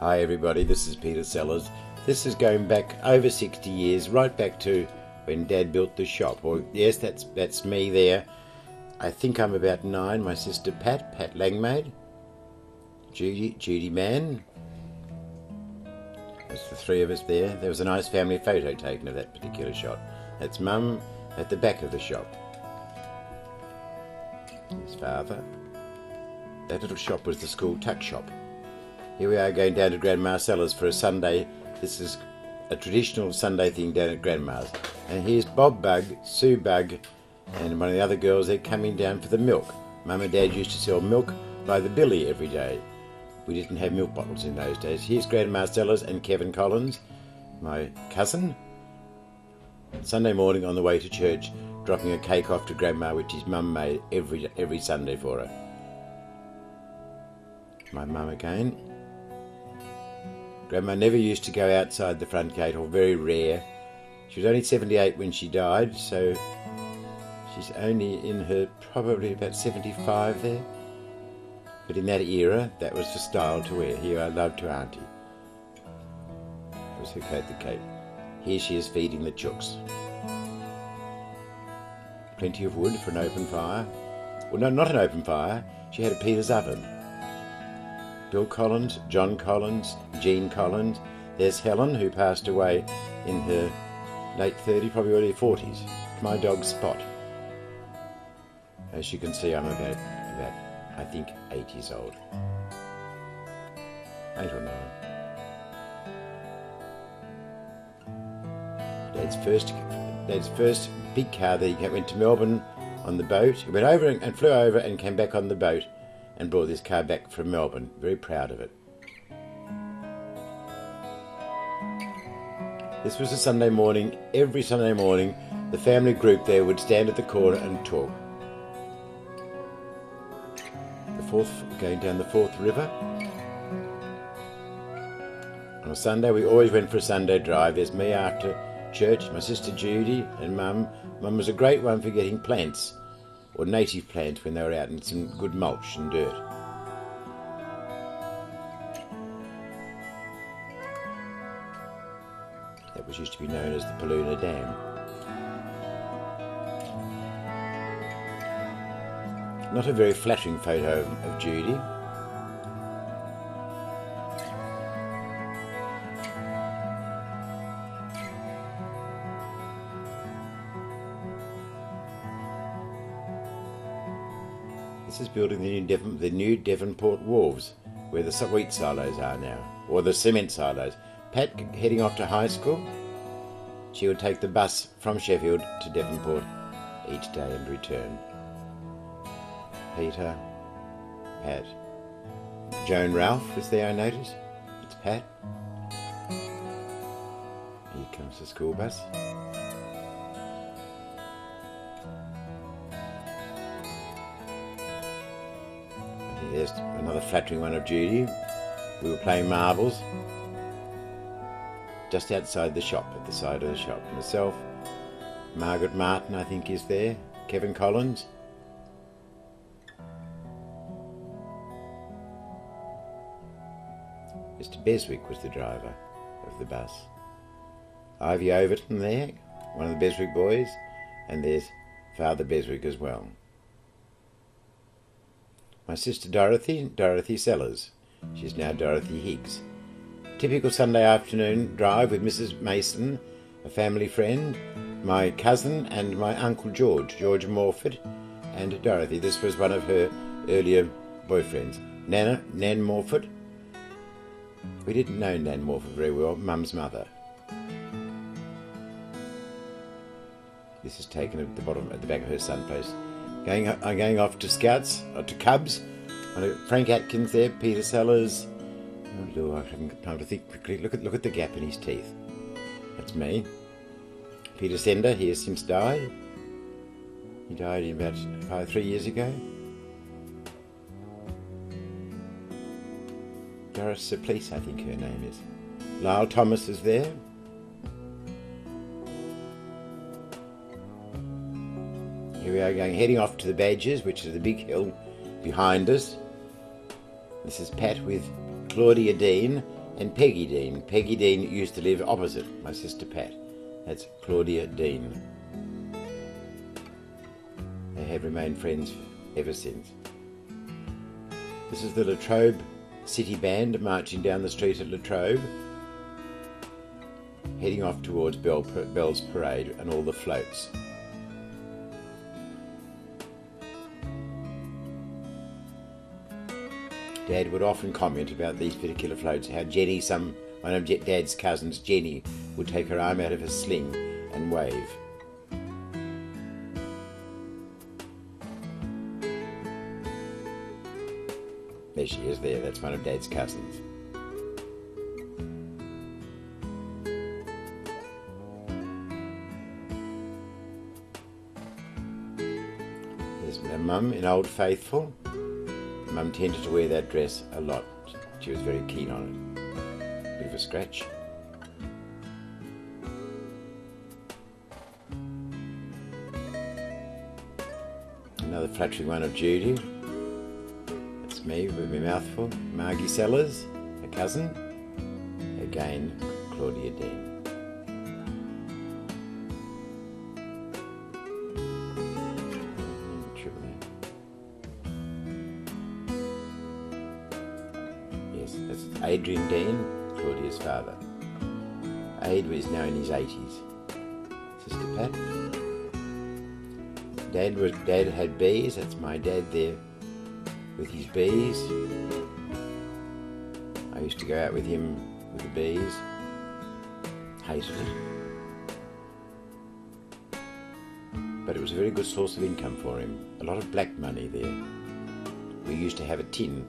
Hi everybody, this is Peter Sellars. This is going back over 60 years, right back to when Dad built the shop. Or yes, that's me there. I think I'm about 9. My sister Pat Langmaid, Judy Mann. There's the 3 of us there. There was a nice family photo taken of that particular shot. That's Mum at the back of the shop. His father. That little shop was the school tuck shop. Here we are going down to Grandma Sellars for a Sunday. This is a traditional Sunday thing down at Grandma's. And here's Bob Bug, Sue Bug, and one of the other girls. They're coming down for the milk. Mum and Dad used to sell milk by the billy every day. We didn't have milk bottles in those days. Here's Grandma Sellars and Kevin Collins, my cousin. Sunday morning on the way to church, dropping a cake off to Grandma, which his mum made every Sunday for her. My mum again. Grandma never used to go outside the front gate, or very rare. She was only 78 when she died, so she's only in her probably about 75 there. But in that era, that was the style to wear. Here I love to Auntie. That was her coat, the cape. Here she is feeding the chooks. Plenty of wood for an open fire. Well, no, not an open fire. She had a Peter's oven. Bill Collins, John Collins, Jean Collins. There's Helen, who passed away in her late 30s, probably early 40s. My dog Spot. As you can see, I'm about I think 8 years old. 8 or 9. Dad's first big car that he went to Melbourne on the boat. He went over and flew over and came back on the boat and brought this car back from Melbourne. Very proud of it. This was a Sunday morning. Every Sunday morning, the family group there would stand at the corner and talk. Going down the Forth River. On a Sunday, we always went for a Sunday drive. There's me after church, my sister Judy, and Mum. Mum was a great one for getting plants, or native plants when they were out in some good mulch and dirt. That was used to be known as the Paluna Dam. Not a very flattering photo of Judy. This is building the new Devonport Wharves, where the wheat silos are now, or the cement silos. Pat heading off to high school. She would take the bus from Sheffield to Devonport each day and return. Peter, Pat. Joan Ralph was there, I noticed. It's Pat. Here comes the school bus. I think there's another flattering one of Judy. We were playing marbles just outside the shop, at the side of the shop. Myself, Margaret Martin, I think, is there. Kevin Collins. Mr. Beswick was the driver of the bus. Ivy Overton there, one of the Beswick boys, and there's Father Beswick as well. My sister Dorothy Sellars. She's now Dorothy Higgs. Typical Sunday afternoon drive with Mrs. Mason, a family friend, my cousin and my Uncle George Morford, and Dorothy. This was one of her earlier boyfriends. Nan Morford. We didn't know Nan Morford very well, Mum's mother. This is taken at the back of her sun place. Going off to Scouts, or to Cubs. Frank Atkins there, Peter Sellars. Oh Lord, I haven't got time to think quickly. Look at the gap in his teeth. That's me. Peter Sender, he has since died. He died about 3 years ago. Doris Supplice, I think her name is. Lyle Thomas is there. Here we are heading off to the Badgers, which is the big hill behind us. This is Pat with Claudia Dean And Peggy Dean. Peggy Dean used to live opposite my sister Pat. That's Claudia Dean. They have remained friends ever since. This is the Latrobe City Band marching down the street at Latrobe, heading off towards Bell's Parade and all the floats. Dad would often comment about these particular floats, how Jenny, one of Dad's cousins, Jenny, would take her arm out of her sling and wave. There she is there, that's one of Dad's cousins. There's my mum in Old Faithful. Mum tended to wear that dress a lot. She was very keen on it. Bit of a scratch. Another flattering one of Judy. That's me with my mouthful. Margie Sellars, a cousin. Again, Claudia Dean. That's Adrian Dean, Claudia's father. Aid is now in his 80s. Sister Pat. Dad had bees. That's my dad there with his bees. I used to go out with him with the bees. Hated it. But it was a very good source of income for him. A lot of black money there. We used to have a tin.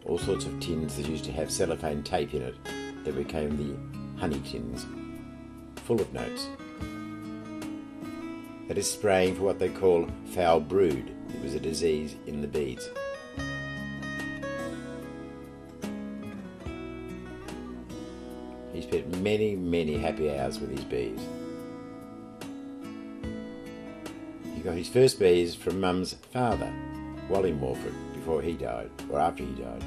All sorts of tins that used to have cellophane tape in it that became the honey tins, full of notes. That is spraying for what they call foul brood. It was a disease in the bees. He spent many, many happy hours with his bees. He got his first bees from Mum's father, Wally Morford, before he died, or after he died.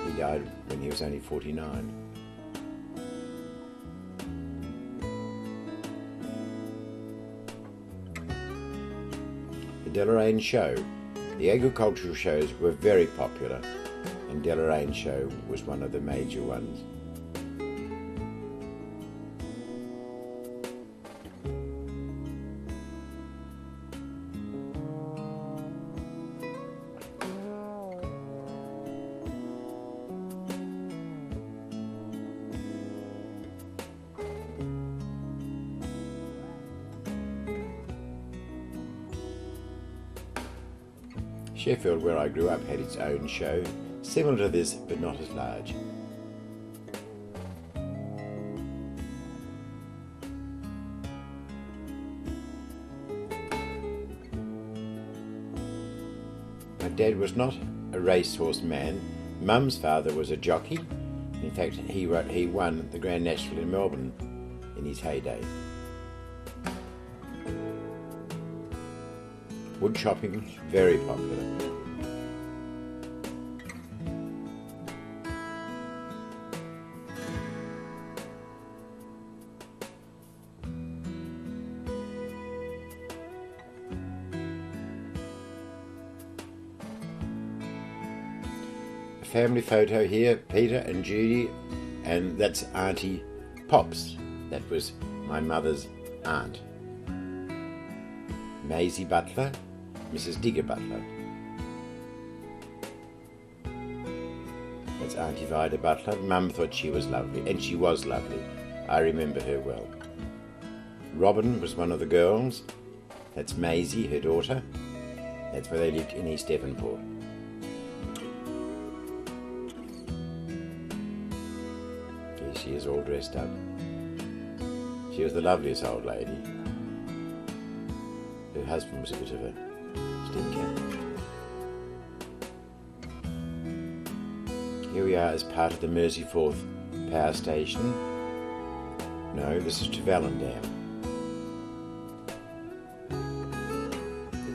He died when he was only 49. The Deloraine Show. The agricultural shows were very popular, and Deloraine Show was one of the major ones. Sheffield, where I grew up, had its own show, similar to this but not as large. My dad was not a racehorse man. Mum's father was a jockey. In fact, he won the Grand National in Melbourne in his heyday. Wood shopping, very popular. A family photo here, Peter and Judy, and that's Auntie Pops. That was my mother's aunt. Maisie Butler, Mrs. Digger Butler. That's Auntie Vida Butler. Mum thought she was lovely, and she was lovely. I remember her well. Robin was one of the girls. That's Maisie, her daughter. That's where they lived in East Devonport. Here she is all dressed up. She was the loveliest old lady. Her husband was a bit of a stinker. Here we are as part of the Merseyforth power station. No, this is Trevelyan Dam.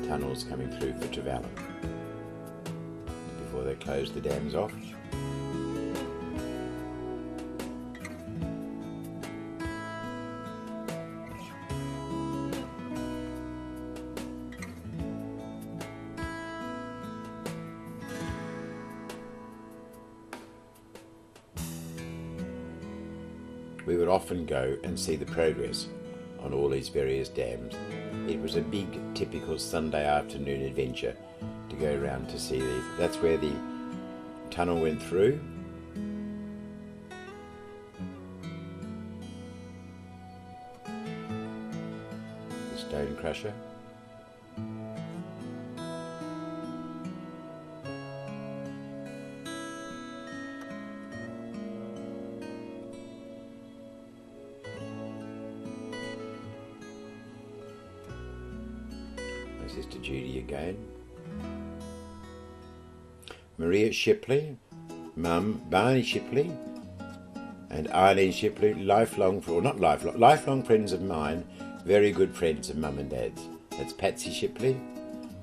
The tunnel's coming through for Trevelyan before they close the dams off. we would often go and see the progress on all these various dams. It was a big, typical Sunday afternoon adventure to go around to see these. That's where the tunnel went through. The stone crusher. Sister Judy again. Maria Shipley, Mum Barney Shipley, and Eileen Shipley, lifelong friends of mine, very good friends of Mum and Dad's. That's Patsy Shipley,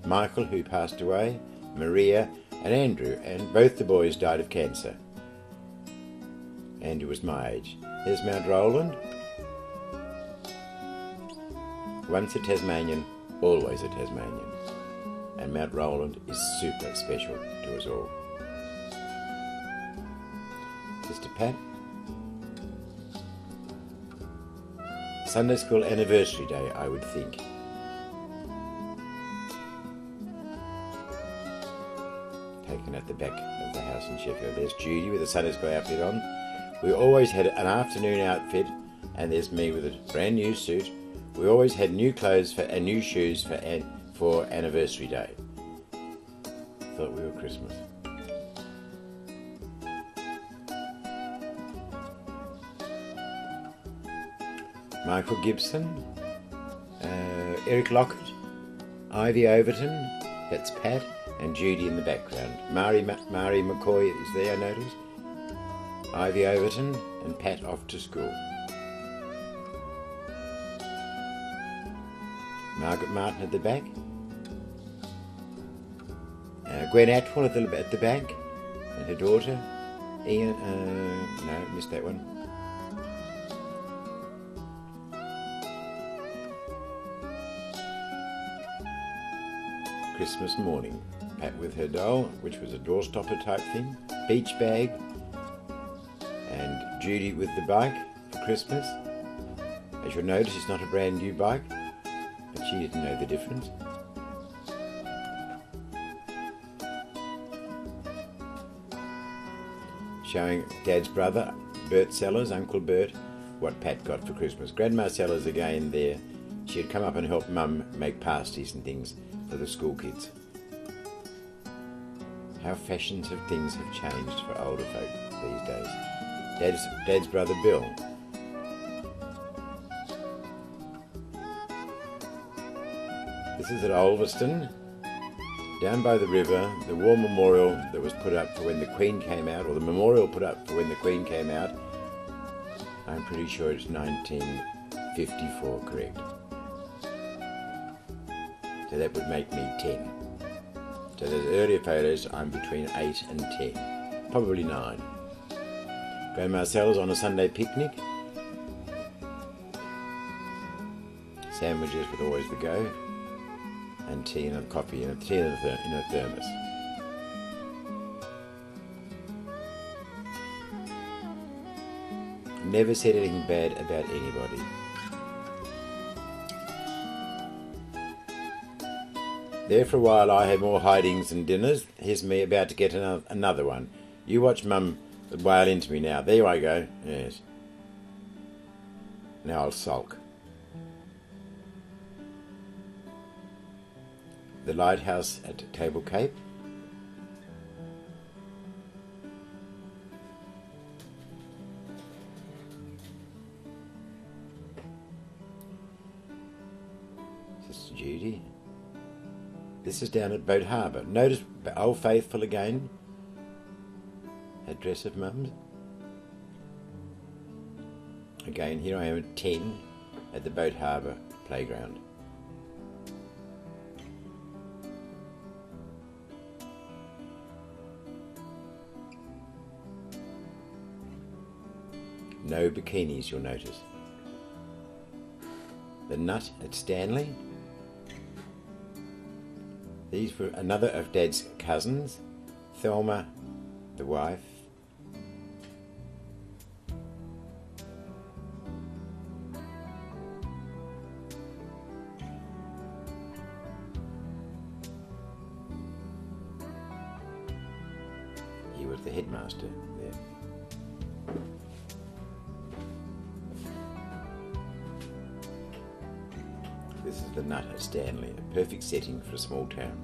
Michael, who passed away, Maria and Andrew, and both the boys died of cancer. Andrew was my age. There's Mount Roland. Once a Tasmanian, always a Tasmanian, and Mount Roland is super special to us all. Sister Pat. Sunday School anniversary day, I would think. Taken at the back of the house in Sheffield. There's Judy with a Sunday School outfit on. We always had an afternoon outfit, and there's me with a brand new suit. We always had new clothes and new shoes for anniversary day. Thought we were Christmas. Michael Gibson, Eric Lockett, Ivy Overton, that's Pat, and Judy in the background. Mari McCoy is there, I noticed. Ivy Overton and Pat off to school. Margaret Martin at the back. Gwen Atwell at the back, and her daughter. Ian, no, missed that one. Christmas morning. Pat with her doll, which was a doorstopper type thing. Beach bag. And Judy with the bike for Christmas. As you'll notice, it's not a brand new bike. But she didn't know the difference. Showing Dad's brother, Bert Sellars, Uncle Bert, what Pat got for Christmas. Grandma Sellars again there. She had come up and helped Mum make pasties and things for the school kids. How fashions of things have changed for older folk these days. Dad's brother Bill. This is at Ulverston, down by the river, the war memorial that was put up for when the Queen came out, or the memorial put up for when the Queen came out. I'm pretty sure it's 1954, correct? So that would make me 10. So there's earlier photos, I'm between 8 and 10, probably 9. Grandma Sellars on a Sunday picnic. Sandwiches with always the go. And tea and a coffee and a tea in a thermos. Never said anything bad about anybody. There for a while I had more hidings than dinners. Here's me about to get another one. You watch Mum wail into me now. There I go. Yes. Now I'll sulk. The lighthouse at Table Cape. Sister Judy. This is down at Boat Harbour. Notice Old Faithful again. Address of Mum's. Again, here I am at 10 at the Boat Harbour playground. No bikinis, you'll notice. The Nut at Stanley. These were another of Dad's cousins. Thelma, the wife. of the headmaster there. This is the Nutter, Stanley, a perfect setting for a small town.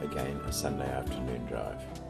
Again, a Sunday afternoon drive.